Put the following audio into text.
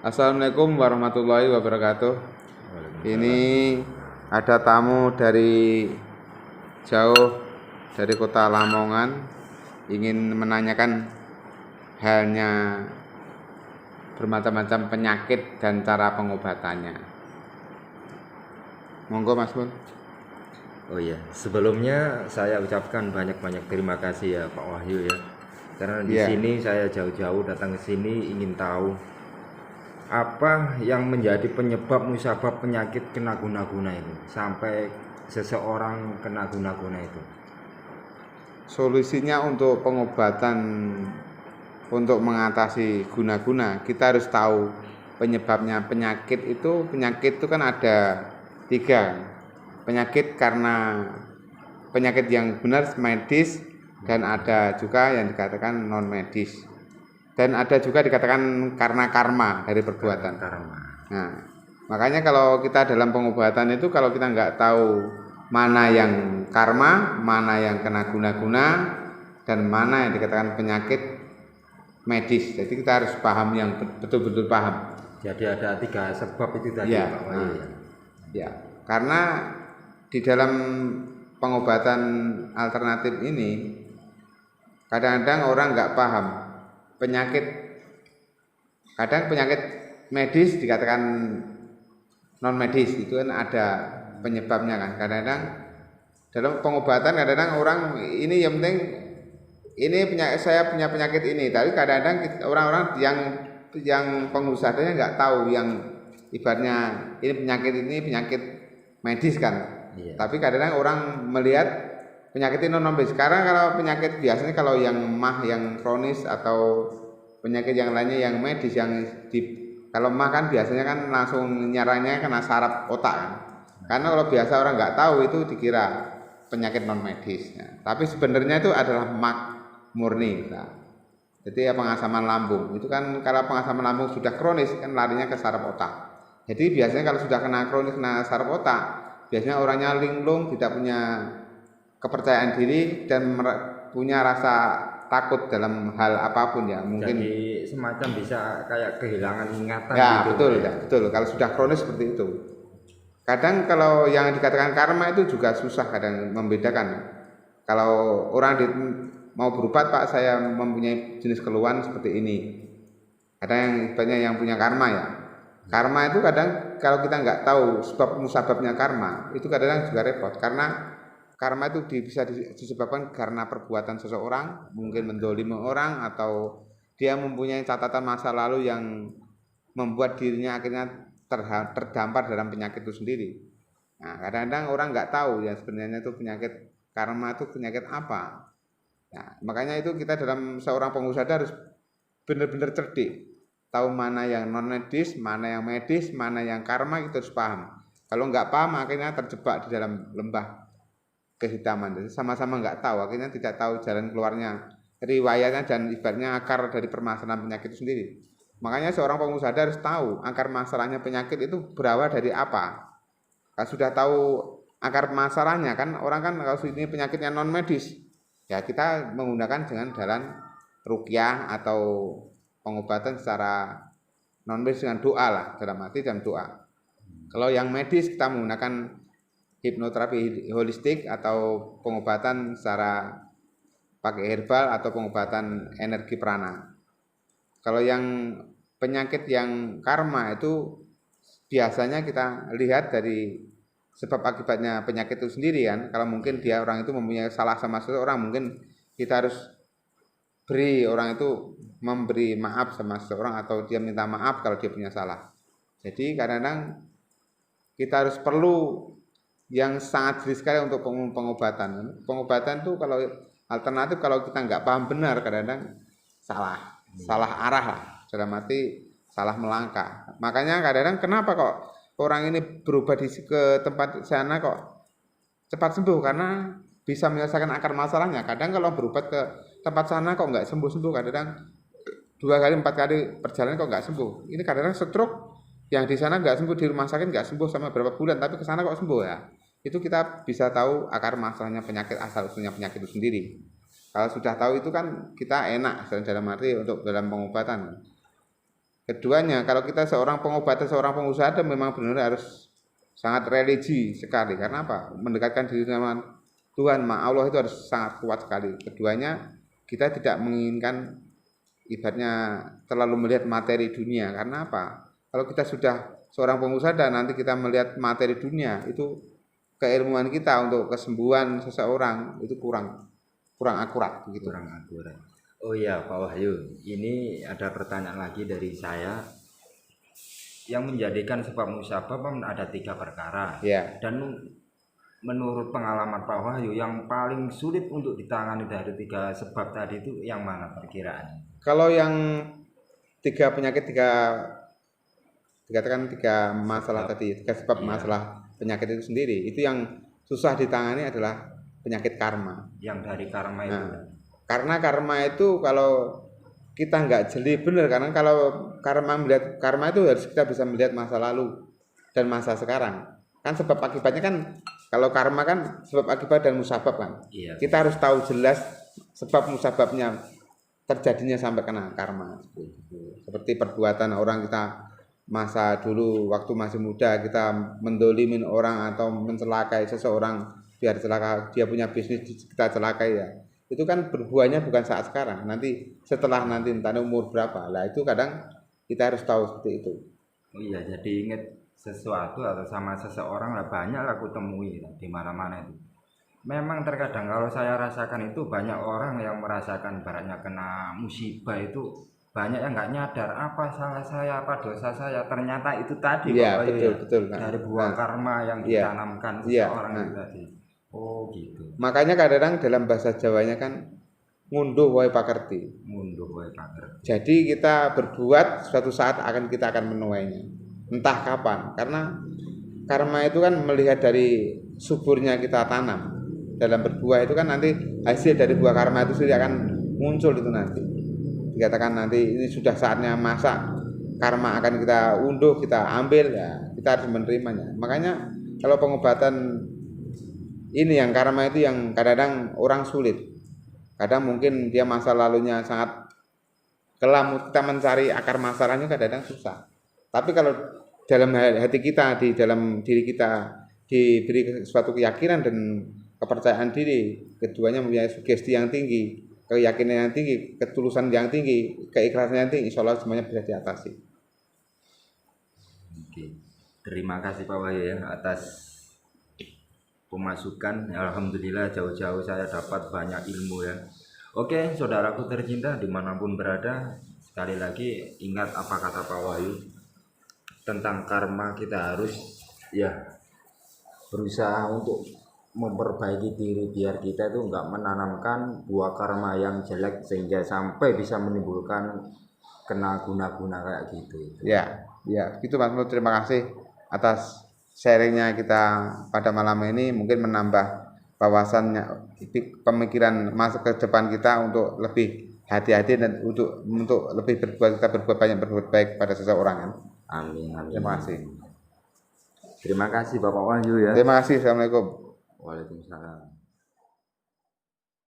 Assalamualaikum warahmatullahi wabarakatuh. Ini ada tamu dari jauh dari kota Lamongan ingin menanyakan halnya bermacam-macam penyakit dan cara pengobatannya. Monggo Mas Bun. Oh iya, sebelumnya saya ucapkan banyak-banyak terima kasih ya Pak Wahyu ya. Karena di sini saya jauh-jauh datang ke sini ingin tahu apa yang menjadi penyebab musabab penyakit kena guna-guna itu sampai seseorang kena guna-guna itu. Solusinya untuk pengobatan untuk mengatasi guna-guna, kita harus tahu penyebabnya. Penyakit itu kan ada 3. Penyakit karena penyakit yang benar medis, dan ada juga yang dikatakan non medis, dan ada juga dikatakan karena karma dari perbuatan. Nah, makanya kalau kita dalam pengobatan itu, kalau kita nggak tahu mana yang karma, mana yang kena guna-guna, dan mana yang dikatakan penyakit medis, jadi kita harus paham, yang betul-betul paham. Jadi ada 3 sebab itu tadi ya, Pak Wahyu ya. Karena di dalam pengobatan alternatif ini kadang-kadang orang nggak paham penyakit. Kadang penyakit medis dikatakan non medis, itu kan ada penyebabnya kan. Kadang-kadang dalam pengobatan kadang-kadang orang ini yang penting ini saya punya penyakit ini, tapi kadang-kadang orang-orang yang pengusahanya nggak tahu yang ibaratnya ini penyakit medis kan. Tapi kadang-kadang orang melihat penyakit ini non medis. Sekarang kalau penyakit biasanya kalau yang yang kronis atau penyakit yang lainnya yang medis, kalau kan biasanya kan langsung nyaranya kena saraf otak kan. Karena kalau biasa orang nggak tahu itu dikira penyakit non medis. Tapi sebenarnya itu adalah murni. Jadi pengasaman lambung itu kan, kalau pengasaman lambung sudah kronis kan larinya ke saraf otak. Jadi biasanya kalau sudah kena kronis, kena saraf otak, biasanya orangnya linglung, tidak punya kepercayaan diri, dan punya rasa takut dalam hal apapun ya. Mungkin jadi semacam bisa kayak kehilangan ingatan ya, gitu. Betul ya, betul. Kalau sudah kronis seperti itu. Kadang kalau yang dikatakan karma itu juga susah kadang membedakan. Kalau orang mau berobat, Pak, saya mempunyai jenis keluhan seperti ini. Kadang yang punya karma ya. Karma itu kadang kalau kita nggak tahu sebab musababnya karma, itu kadang juga repot. Karena karma itu bisa disebabkan karena perbuatan seseorang, mungkin mendolimi orang, atau dia mempunyai catatan masa lalu yang membuat dirinya akhirnya terdampar dalam penyakit itu sendiri. Nah, kadang-kadang orang nggak tahu ya sebenarnya itu penyakit karma itu penyakit apa. Nah, makanya itu kita dalam seorang pengusaha harus benar-benar cerdik, tahu mana yang non medis, mana yang medis, mana yang karma, itu harus paham. Kalau nggak paham akhirnya terjebak di dalam lembah kehitaman. Jadi sama-sama nggak tahu, akhirnya tidak tahu jalan keluarnya, riwayatnya, dan ibaratnya akar dari permasalahan penyakit itu sendiri. Makanya seorang pengusaha harus tahu akar masalahnya penyakit itu berawal dari apa. Kalau sudah tahu akar masalahnya kan, orang kan kalau ini penyakitnya non medis, ya kita menggunakan dengan jalan ruqyah atau pengobatan secara non medis dengan doa lah, dalam arti dan doa. Kalau yang medis kita menggunakan hipnoterapi holistik atau pengobatan secara pakai herbal atau pengobatan energi prana. Kalau yang penyakit yang karma itu biasanya kita lihat dari sebab akibatnya penyakit itu sendiri kan. Kalau mungkin dia orang itu mempunyai salah sama seseorang, mungkin kita harus beri orang itu memberi maaf sama seseorang, atau dia minta maaf kalau dia punya salah. Jadi kadang-kadang kita harus perlu yang sangat serius sekali untuk pengobatan. Pengobatan itu kalau alternatif, kalau kita nggak paham benar, kadang-kadang salah arah lah, dalam arti salah melangkah. Makanya kadang-kadang kenapa kok orang ini berubah ke tempat sana kok cepat sembuh, karena bisa menyelesaikan akar masalahnya. Kadang kalau berobat ke tempat sana kok nggak sembuh-sembuh, kadang-kadang 2 kali 4 kali perjalanan kok nggak sembuh. Ini kadang-kadang stroke yang di sana nggak sembuh, di rumah sakit nggak sembuh sama berapa bulan, tapi ke sana kok sembuh ya. Itu kita bisa tahu akar masalahnya penyakit, asal usulnya penyakit itu sendiri. Kalau sudah tahu itu kan kita enak dalam arti untuk dalam pengobatan. Keduanya, kalau kita seorang pengobat atau seorang pengusaha memang benar harus sangat religi sekali. Karena apa? Mendekatkan diri sama Tuhan, Allah itu harus sangat kuat sekali. Keduanya, kita tidak menginginkan ibaratnya terlalu melihat materi dunia. Karena apa? Kalau kita sudah seorang pengusaha dan nanti kita melihat materi dunia, itu keilmuan kita untuk kesembuhan seseorang itu kurang akurat begitu. Kurang akurat. Oh iya Pak Wahyu, ini ada pertanyaan lagi dari saya. Yang menjadikan sebab musabab ada 3 perkara. Ya. Dan menurut pengalaman Pak Wahyu, yang paling sulit untuk ditangani dari 3 sebab tadi itu yang mana perkiraannya? Kalau yang 3 penyakit, dikatakan 3 masalah tadi, 3 sebab masalah penyakit itu sendiri, itu yang susah ditangani adalah penyakit karma. Yang dari karma itu. Karena karma itu kalau kita nggak jeli benar, karena kalau melihat karma itu harus kita bisa melihat masa lalu dan masa sekarang. Kan sebab akibatnya kan, kalau karma kan sebab akibat dan musabab kan. Iya. Kita harus tahu jelas sebab musababnya terjadinya sampai kena karma. Seperti perbuatan orang kita masa dulu waktu masih muda, kita mendolimin orang atau mencelakai seseorang biar celaka, dia punya bisnis kita celakai ya. Itu kan berbuahnya bukan saat sekarang, nanti setelah nanti entah umur berapa. Lah itu kadang kita harus tahu seperti itu. Oh iya, jadi ingat sesuatu atau sama seseorang lah banyak aku temui di mana-mana itu. Memang terkadang kalau saya rasakan itu banyak orang yang merasakan baratnya kena musibah itu banyak yang nggak nyadar apa salah saya, apa dosa saya. Ternyata itu tadi ya, betul. Dari buah karma yang ditanamkan seseorang itu tadi. Oh gitu. Makanya kadang dalam bahasa Jawanya kan ngunduh wae pakerti. Ngunduh wae pakerti. Jadi kita berbuat suatu saat kita akan menuainya. Entah kapan. Karena karma itu kan melihat dari suburnya kita tanam. Dalam berbuah itu kan nanti hasil dari buah karma itu sendiri akan muncul itu nanti. Dikatakan nanti ini sudah saatnya masak, karma akan kita unduh, kita ambil ya, kita harus menerimanya. Makanya kalau pengobatan ini yang karma itu yang kadang-kadang orang sulit. Kadang mungkin dia masa lalunya sangat kelam, kita mencari akar masalahnya kadang-kadang susah. Tapi kalau dalam hati kita, di dalam diri kita diberi suatu keyakinan dan kepercayaan diri, keduanya mempunyai sugesti yang tinggi, keyakinan yang tinggi, ketulusan yang tinggi, keikhlasan yang tinggi, insya Allah semuanya bisa diatasi. Oke. Terima kasih Pak Wahyu ya atas pemasukan. Alhamdulillah jauh-jauh saya dapat banyak ilmu ya. Oke saudaraku tercinta dimanapun berada, sekali lagi ingat apa kata Pak Wahyu tentang karma. Kita harus ya berusaha untuk memperbaiki diri biar kita itu enggak menanamkan buah karma yang jelek sehingga sampai bisa menimbulkan kena guna-guna kayak gitu. Ya gitu Mas Nur, terima kasih atas sharingnya kita pada malam ini, mungkin menambah wawasannya, pemikiran masa ke depan kita untuk lebih hati-hati dan untuk lebih berbuat baik pada seseorang kan. Amin. Terima kasih. Terima kasih Bapak Wahyu ya. Terima kasih. Assalamualaikum. Waalaikumsalam.